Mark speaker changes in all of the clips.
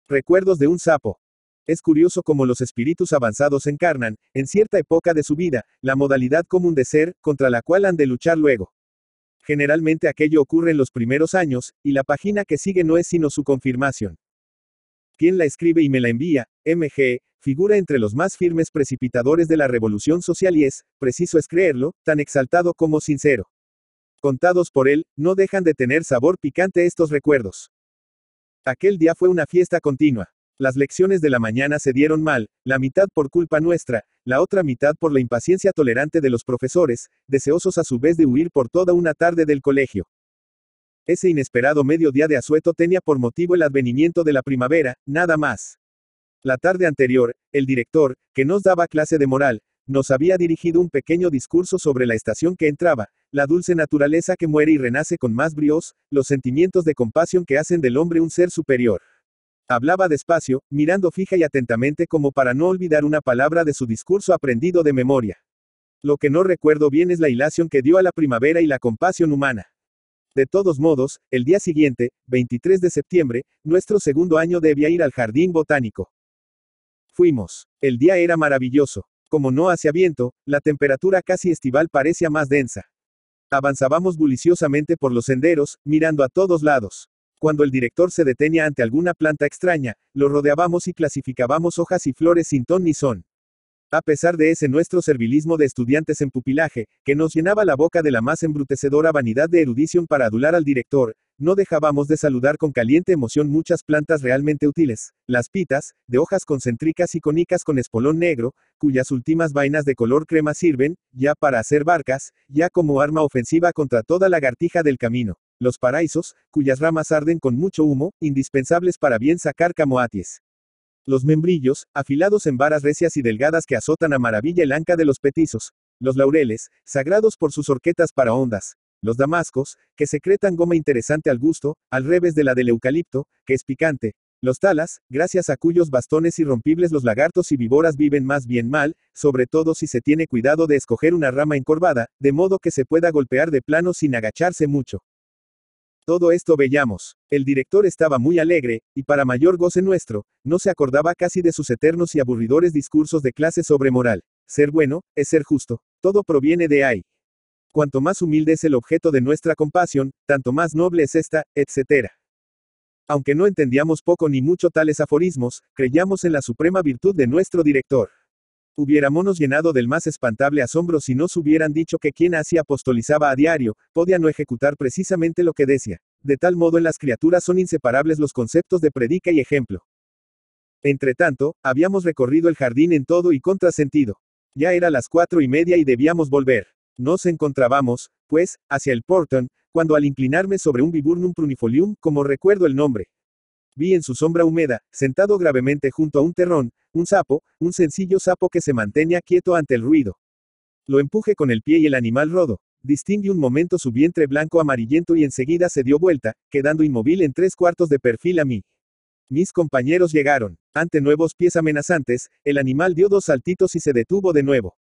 Speaker 1: Recuerdos de un sapo. Es curioso cómo los espíritus avanzados encarnan, en cierta época de su vida, la modalidad común de ser, contra la cual han de luchar luego. Generalmente aquello ocurre en los primeros años, y la página que sigue no es sino su confirmación. Quien la escribe y me la envía, MG, figura entre los más firmes precipitadores de la revolución social y es, preciso es creerlo, tan exaltado como sincero. Contados por él, no dejan de tener sabor picante estos recuerdos. Aquel día fue una fiesta continua. Las lecciones de la mañana se dieron mal, la mitad por culpa nuestra, la otra mitad por la impaciencia tolerante de los profesores, deseosos a su vez de huir por toda una tarde del colegio. Ese inesperado mediodía de asueto tenía por motivo el advenimiento de la primavera, nada más. La tarde anterior, el director, que nos daba clase de moral, nos había dirigido un pequeño discurso sobre la estación que entraba, la dulce naturaleza que muere y renace con más bríos, los sentimientos de compasión que hacen del hombre un ser superior. Hablaba despacio, mirando fija y atentamente como para no olvidar una palabra de su discurso aprendido de memoria. Lo que no recuerdo bien es la hilación que dio a la primavera y la compasión humana. De todos modos, el día siguiente, 23 de septiembre, nuestro segundo año debía ir al jardín botánico. Fuimos. El día era maravilloso. Como no hacía viento, la temperatura casi estival parecía más densa. Avanzábamos buliciosamente por los senderos, mirando a todos lados. Cuando el director se detenía ante alguna planta extraña, lo rodeábamos y clasificábamos hojas y flores sin ton ni son. A pesar de ese nuestro servilismo de estudiantes en pupilaje, que nos llenaba la boca de la más embrutecedora vanidad de erudición para adular al director, no dejábamos de saludar con caliente emoción muchas plantas realmente útiles, las pitas, de hojas concéntricas y cónicas con espolón negro, cuyas últimas vainas de color crema sirven, ya para hacer barcas, ya como arma ofensiva contra toda lagartija del camino. Los paraísos, cuyas ramas arden con mucho humo, indispensables para bien sacar camoaties. Los membrillos, afilados en varas recias y delgadas que azotan a maravilla el anca de los petizos. Los laureles, sagrados por sus horquetas para ondas. Los damascos, que secretan goma interesante al gusto, al revés de la del eucalipto, que es picante. Los talas, gracias a cuyos bastones irrompibles los lagartos y víboras viven más bien mal, sobre todo si se tiene cuidado de escoger una rama encorvada, de modo que se pueda golpear de plano sin agacharse mucho. Todo esto veíamos. El director estaba muy alegre, y para mayor goce nuestro, no se acordaba casi de sus eternos y aburridores discursos de clase sobre moral. Ser bueno, es ser justo. Todo proviene de ahí. Cuanto más humilde es el objeto de nuestra compasión, tanto más noble es esta, etc. Aunque no entendíamos poco ni mucho tales aforismos, creíamos en la suprema virtud de nuestro director. Hubiéramonos llenado del más espantable asombro si nos hubieran dicho que quien así apostolizaba a diario, podía no ejecutar precisamente lo que decía. De tal modo en las criaturas son inseparables los conceptos de predica y ejemplo. Entretanto, habíamos recorrido el jardín en todo y contrasentido. Ya era las 4:30 y debíamos volver. Nos encontrábamos, pues, hacia el portón, cuando al inclinarme sobre un viburnum prunifolium, como recuerdo el nombre, vi en su sombra húmeda, sentado gravemente junto a un terrón, un sapo, un sencillo sapo que se mantenía quieto ante el ruido. Lo empujé con el pie y el animal rodó. Distinguí un momento su vientre blanco amarillento y enseguida se dio vuelta, quedando inmóvil en 3/4 de perfil a mí. Mis compañeros llegaron. Ante nuevos pies amenazantes, el animal dio 2 saltitos y se detuvo de nuevo.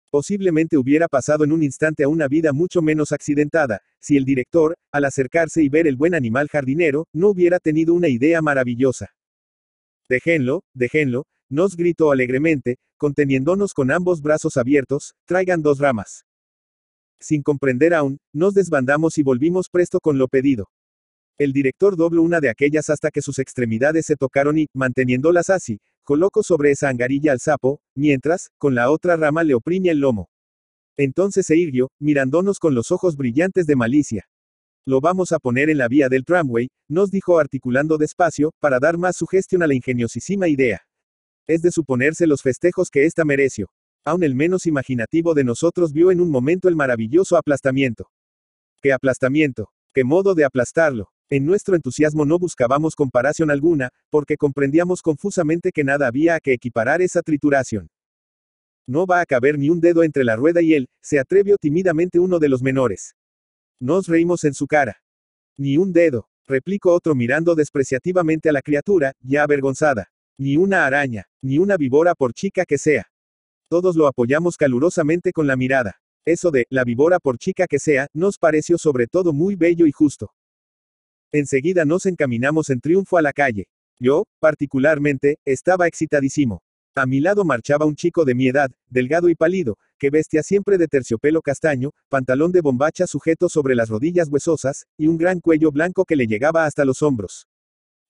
Speaker 1: Posiblemente hubiera pasado en un instante a una vida mucho menos accidentada, si el director, al acercarse y ver el buen animal jardinero, no hubiera tenido una idea maravillosa. Déjenlo, nos gritó alegremente, conteniéndonos con ambos brazos abiertos, traigan 2 ramas. Sin comprender aún, nos desbandamos y volvimos presto con lo pedido. El director dobló una de aquellas hasta que sus extremidades se tocaron y, manteniéndolas así, colocó sobre esa angarilla al sapo, mientras, con la otra rama le oprimía el lomo. Entonces se irguió, mirándonos con los ojos brillantes de malicia. Lo vamos a poner en la vía del tramway, nos dijo articulando despacio, para dar más sugestión a la ingeniosísima idea. Es de suponerse los festejos que ésta mereció. Aun el menos imaginativo de nosotros vio en un momento el maravilloso aplastamiento. ¡Qué aplastamiento! ¡Qué modo de aplastarlo! En nuestro entusiasmo no buscábamos comparación alguna, porque comprendíamos confusamente que nada había a que equiparar esa trituración. No va a caber ni un dedo entre la rueda y él, se atrevió tímidamente uno de los menores. Nos reímos en su cara. Ni un dedo, replicó otro mirando despreciativamente a la criatura, ya avergonzada. Ni una araña, ni una víbora por chica que sea. Todos lo apoyamos calurosamente con la mirada. Eso de, la víbora por chica que sea, nos pareció sobre todo muy bello y justo. Enseguida nos encaminamos en triunfo a la calle. Yo, particularmente, estaba excitadísimo. A mi lado marchaba un chico de mi edad, delgado y pálido, que vestía siempre de terciopelo castaño, pantalón de bombacha sujeto sobre las rodillas huesosas, y un gran cuello blanco que le llegaba hasta los hombros.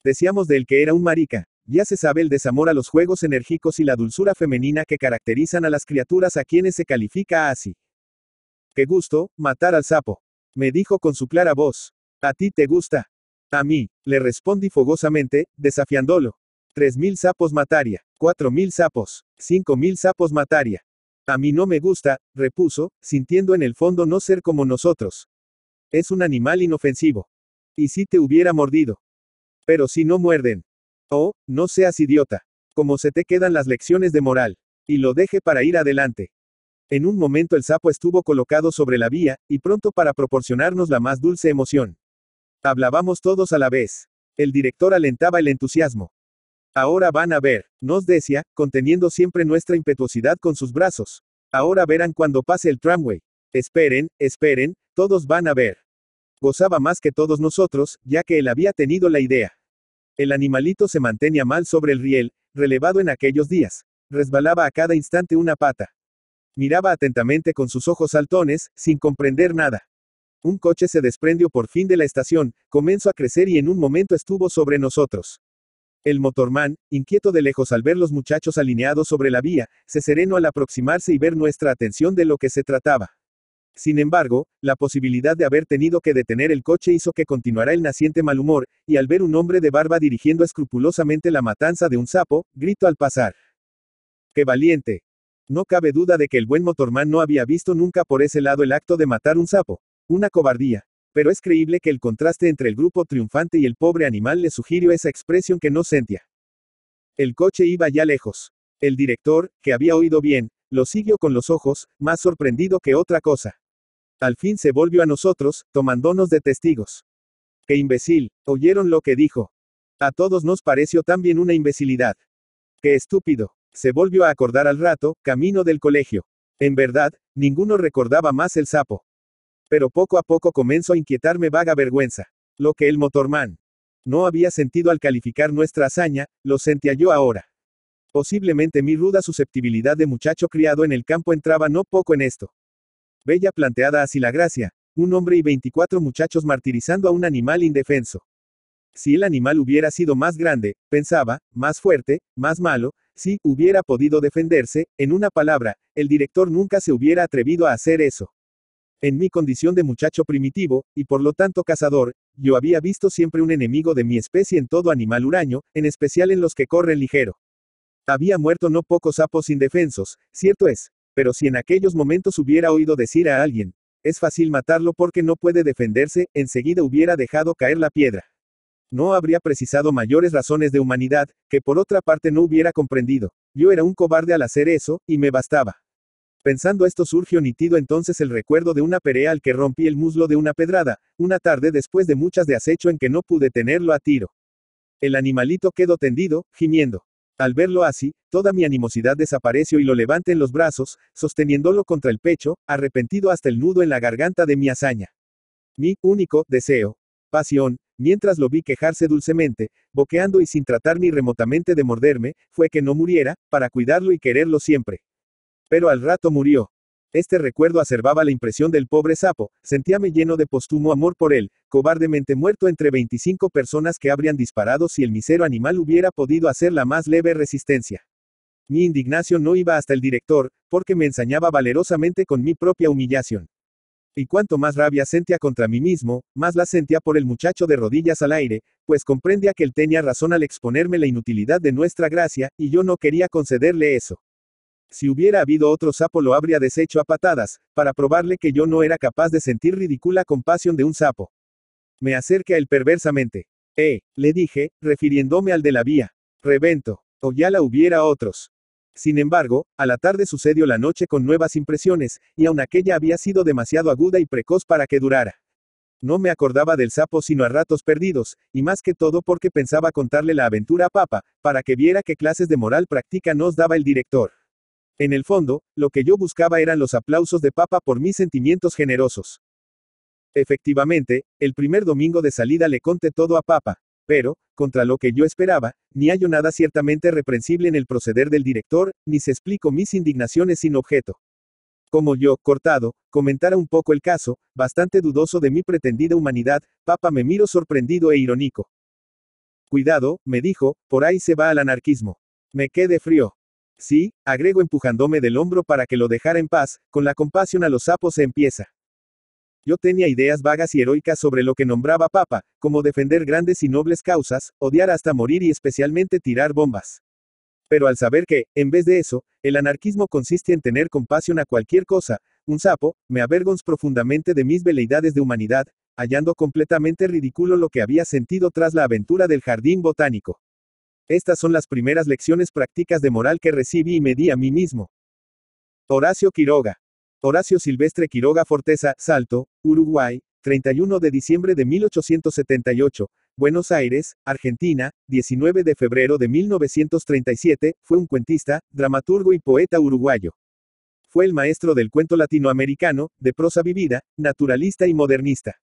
Speaker 1: Decíamos de él que era un marica. Ya se sabe el desamor a los juegos enérgicos y la dulzura femenina que caracterizan a las criaturas a quienes se califica así. Qué gusto, matar al sapo. Me dijo con su clara voz. ¿A ti te gusta? A mí, le respondí fogosamente, desafiándolo. 3000 sapos mataria. 4000 sapos. 5000 sapos mataria. A mí no me gusta, repuso, sintiendo en el fondo no ser como nosotros. Es un animal inofensivo. ¿Y si te hubiera mordido? Pero si no muerden. Oh, no seas idiota. Como se te quedan las lecciones de moral. Y lo deje para ir adelante. En un momento el sapo estuvo colocado sobre la vía, y pronto para proporcionarnos la más dulce emoción. Hablábamos todos a la vez. El director alentaba el entusiasmo. Ahora van a ver, nos decía, conteniendo siempre nuestra impetuosidad con sus brazos. Ahora verán cuando pase el tramway. Esperen, esperen, todos van a ver. Gozaba más que todos nosotros, ya que él había tenido la idea. El animalito se mantenía mal sobre el riel, relevado en aquellos días. Resbalaba a cada instante una pata. Miraba atentamente con sus ojos saltones, sin comprender nada. Un coche se desprendió por fin de la estación, comenzó a crecer y en un momento estuvo sobre nosotros. El motorman, inquieto de lejos al ver los muchachos alineados sobre la vía, se serenó al aproximarse y ver nuestra atención de lo que se trataba. Sin embargo, la posibilidad de haber tenido que detener el coche hizo que continuara el naciente mal humor, y al ver un hombre de barba dirigiendo escrupulosamente la matanza de un sapo, gritó al pasar. ¡Qué valiente! No cabe duda de que el buen motorman no había visto nunca por ese lado el acto de matar un sapo. Una cobardía. Pero es creíble que el contraste entre el grupo triunfante y el pobre animal le sugirió esa expresión que no sentía. El coche iba ya lejos. El director, que había oído bien, lo siguió con los ojos, más sorprendido que otra cosa. Al fin se volvió a nosotros, tomándonos de testigos. ¡Qué imbécil! ¿Oyeron lo que dijo? A todos nos pareció también una imbecilidad. ¡Qué estúpido! Se volvió a acordar al rato, camino del colegio. En verdad, ninguno recordaba más el sapo. Pero poco a poco comenzó a inquietarme vaga vergüenza. Lo que el motorman no había sentido al calificar nuestra hazaña, lo sentía yo ahora. Posiblemente mi ruda susceptibilidad de muchacho criado en el campo entraba no poco en esto. Bella planteada así la gracia, un hombre y 24 muchachos martirizando a un animal indefenso. Si el animal hubiera sido más grande, pensaba, más fuerte, más malo, si hubiera podido defenderse, en una palabra, el director nunca se hubiera atrevido a hacer eso. En mi condición de muchacho primitivo, y por lo tanto cazador, yo había visto siempre un enemigo de mi especie en todo animal huraño, en especial en los que corren ligero. Había muerto no pocos sapos indefensos, cierto es, pero si en aquellos momentos hubiera oído decir a alguien, es fácil matarlo porque no puede defenderse, enseguida hubiera dejado caer la piedra. No habría precisado mayores razones de humanidad, que por otra parte no hubiera comprendido. Yo era un cobarde al hacer eso, y me bastaba. Pensando esto surgió nítido entonces el recuerdo de una pelea al que rompí el muslo de una pedrada, una tarde después de muchas de acecho en que no pude tenerlo a tiro. El animalito quedó tendido, gimiendo. Al verlo así, toda mi animosidad desapareció y lo levanté en los brazos, sosteniéndolo contra el pecho, arrepentido hasta el nudo en la garganta de mi hazaña. Mi único deseo, pasión, mientras lo vi quejarse dulcemente, boqueando y sin tratar ni remotamente de morderme, fue que no muriera, para cuidarlo y quererlo siempre. Pero al rato murió. Este recuerdo acervaba la impresión del pobre sapo, sentíame lleno de póstumo amor por él, cobardemente muerto entre 25 personas que habrían disparado si el mísero animal hubiera podido hacer la más leve resistencia. Mi indignación no iba hasta el director, porque me ensañaba valerosamente con mi propia humillación. Y cuanto más rabia sentía contra mí mismo, más la sentía por el muchacho de rodillas al aire, pues comprendía que él tenía razón al exponerme la inutilidad de nuestra gracia, y yo no quería concederle eso. Si hubiera habido otro sapo lo habría deshecho a patadas, para probarle que yo no era capaz de sentir ridícula compasión de un sapo. Me acerqué a él perversamente. Le dije, refiriéndome al de la vía. Revento. O ya la hubiera otros. Sin embargo, a la tarde sucedió la noche con nuevas impresiones, y aun aquella había sido demasiado aguda y precoz para que durara. No me acordaba del sapo sino a ratos perdidos, y más que todo porque pensaba contarle la aventura a Papa, para que viera qué clases de moral práctica nos daba el director. En el fondo, lo que yo buscaba eran los aplausos de Papa por mis sentimientos generosos. Efectivamente, el primer domingo de salida le conté todo a Papa. Pero, contra lo que yo esperaba, ni hallo nada ciertamente reprensible en el proceder del director, ni se explico mis indignaciones sin objeto. Como yo, cortado, comentara un poco el caso, bastante dudoso de mi pretendida humanidad, Papa me miró sorprendido e irónico. Cuidado, me dijo, por ahí se va al anarquismo. Me quedé frío. Sí, agrego empujándome del hombro para que lo dejara en paz, con la compasión a los sapos se empieza. Yo tenía ideas vagas y heroicas sobre lo que nombraba Papa, como defender grandes y nobles causas, odiar hasta morir y especialmente tirar bombas. Pero al saber que, en vez de eso, el anarquismo consiste en tener compasión a cualquier cosa, un sapo, me avergonzo profundamente de mis veleidades de humanidad, hallando completamente ridículo lo que había sentido tras la aventura del jardín botánico. Estas son las primeras lecciones prácticas de moral que recibí y me di a mí mismo. Horacio Quiroga. Horacio Silvestre Quiroga Forteza, Salto, Uruguay, 31 de diciembre de 1878, Buenos Aires, Argentina, 19 de febrero de 1937, fue un cuentista, dramaturgo y poeta uruguayo. Fue el maestro del cuento latinoamericano, de prosa vivida, naturalista y modernista.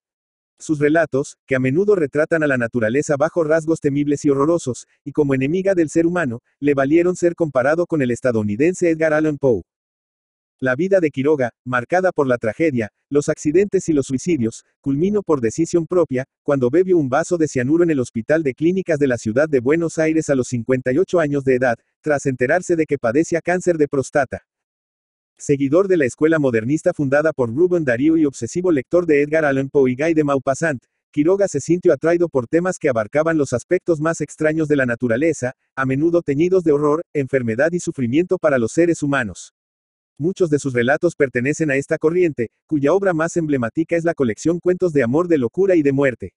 Speaker 1: Sus relatos, que a menudo retratan a la naturaleza bajo rasgos temibles y horrorosos, y como enemiga del ser humano, le valieron ser comparado con el estadounidense Edgar Allan Poe. La vida de Quiroga, marcada por la tragedia, los accidentes y los suicidios, culminó por decisión propia, cuando bebió un vaso de cianuro en el Hospital de Clínicas de la ciudad de Buenos Aires a los 58 años de edad, tras enterarse de que padecía cáncer de próstata. Seguidor de la escuela modernista fundada por Rubén Darío y obsesivo lector de Edgar Allan Poe y Guy de Maupassant, Quiroga se sintió atraído por temas que abarcaban los aspectos más extraños de la naturaleza, a menudo teñidos de horror, enfermedad y sufrimiento para los seres humanos. Muchos de sus relatos pertenecen a esta corriente, cuya obra más emblemática es la colección Cuentos de amor, de locura y de muerte.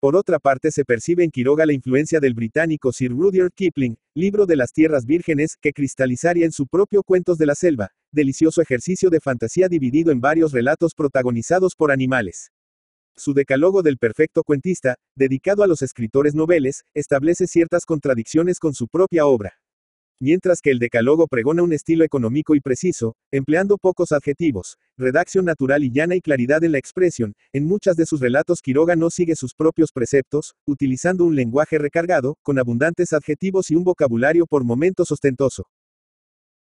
Speaker 1: Por otra parte, se percibe en Quiroga la influencia del británico Sir Rudyard Kipling, Libro de las Tierras Vírgenes, que cristalizaría en su propio Cuentos de la Selva, delicioso ejercicio de fantasía dividido en varios relatos protagonizados por animales. Su Decálogo del perfecto cuentista, dedicado a los escritores noveles, establece ciertas contradicciones con su propia obra. Mientras que el Decálogo pregona un estilo económico y preciso, empleando pocos adjetivos, redacción natural y llana y claridad en la expresión, en muchas de sus relatos Quiroga no sigue sus propios preceptos, utilizando un lenguaje recargado, con abundantes adjetivos y un vocabulario por momentos ostentoso.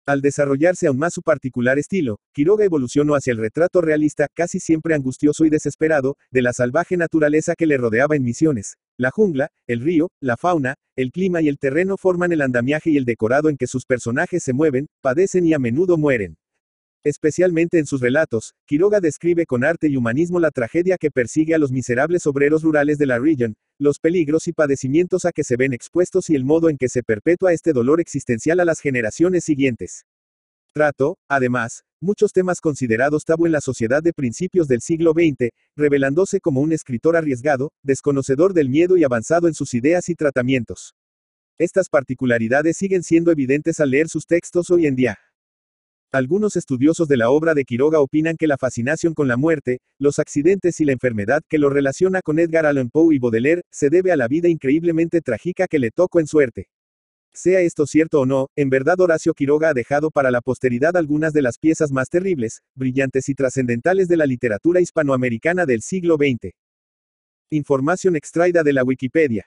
Speaker 1: Al desarrollarse aún más su particular estilo, Quiroga evolucionó hacia el retrato realista, casi siempre angustioso y desesperado, de la salvaje naturaleza que le rodeaba en Misiones. La jungla, el río, la fauna, el clima y el terreno forman el andamiaje y el decorado en que sus personajes se mueven, padecen y a menudo mueren. Especialmente en sus relatos, Quiroga describe con arte y humanismo la tragedia que persigue a los miserables obreros rurales de la región, los peligros y padecimientos a que se ven expuestos y el modo en que se perpetúa este dolor existencial a las generaciones siguientes. Trató, además, muchos temas considerados tabú en la sociedad de principios del siglo XX, revelándose como un escritor arriesgado, desconocedor del miedo y avanzado en sus ideas y tratamientos. Estas particularidades siguen siendo evidentes al leer sus textos hoy en día. Algunos estudiosos de la obra de Quiroga opinan que la fascinación con la muerte, los accidentes y la enfermedad que lo relaciona con Edgar Allan Poe y Baudelaire, se debe a la vida increíblemente trágica que le tocó en suerte. Sea esto cierto o no, en verdad Horacio Quiroga ha dejado para la posteridad algunas de las piezas más terribles, brillantes y trascendentales de la literatura hispanoamericana del siglo XX. Información extraída de la Wikipedia.